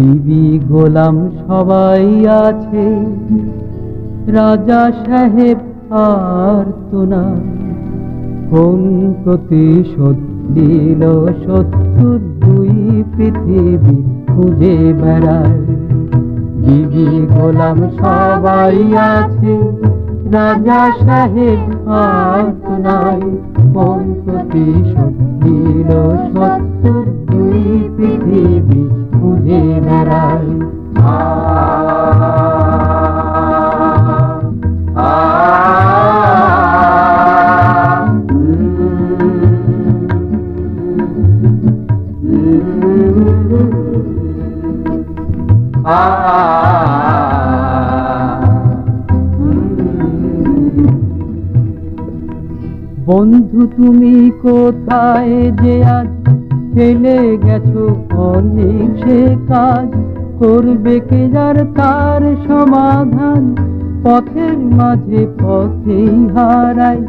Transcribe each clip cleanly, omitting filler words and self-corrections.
বিবি গোলাম সবাই আছে, রাজা সাহেব আর তো না। কোন প্রতিশোধ দিল শত্রুর দুই পৃথিবী খুঁজে বেড়ায়। বিবি গোলাম সবাই আছে, রাজা সাহেব আর তো নাই। কোন প্রতিশোধ দিল শত্রুর দুই পৃথিবী খুঁজে বেড়ায়। বন্ধু তুমি কোথায় যে আজ ফেলে গেছো অনেক সে কাজ, করবে কে যার তার সমাধান, পথের মাঝে পথেই হারায়।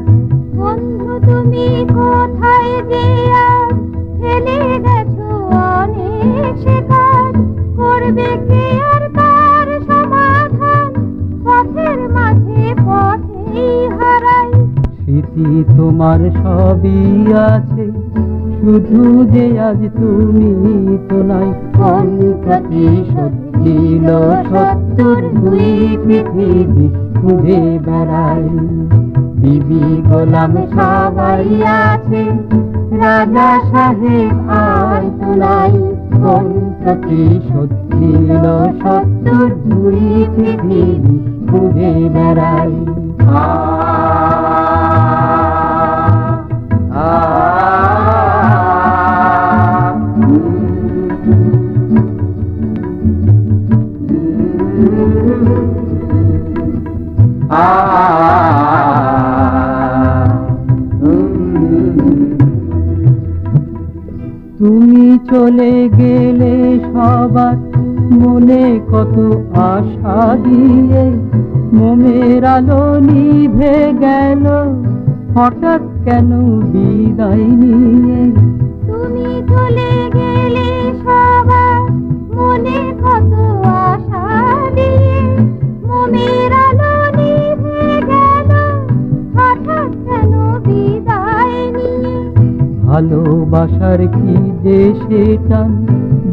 বন্ধু তুমি কোথায় যে আজ ফেলে গেছো অনেক সে কাজ, করবে কে আর তার সমাধান, পথের মাঝে পথেই হারায়। স্মৃতি তোমার সবই আছে, শুধু যে আজ তুমি তো নাই। কোন প্রতিশোধ দিল শত্রুর দুই পৃথিবী খুঁজে বেড়ায়। বিবি গোলাম সবাই আছে, রাজা সাহেব আর তো নাই। কোন প্রতিশোধ দিল শত্রুর দুই পৃথিবী খুঁজে বেড়ায়। তুমি চলে গেলে সবার মনে কত আশা দিয়ে, মোমের আলো নিভে গেল হঠাৎ কেন বিদায় নিয়ে। তুমি চলে গেলে সবার মনে কত আশা দিয়ে, মোমের আলো নিভে গেল হঠাৎ কেন বিদায় নিয়ে। ভালোবাসার কি দেশে টান,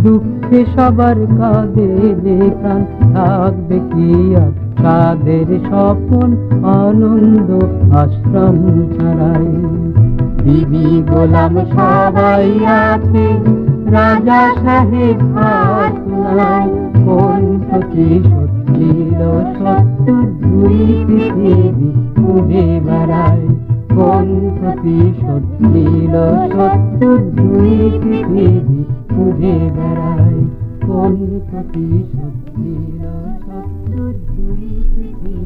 দুঃখে সবার কাঁদে যে প্রাণ, থাকবে কি আর তাদের স্বপন আনন্দ আশ্রম ছাড়াই। বিবি গোলাম সবাই আছে, রাজা সাহেব আর তো নাই। কোন প্রতিশোধ দিল শত্রুর দুই পৃথিবী খুঁজে বেড়ায়। কোন প্রতিশোধ দিল শত্রুর দুই পৃথিবী খুঁজে বেড়ায়। কোন প্রতিশোধ দিল শত্রুর দুই পৃথিবী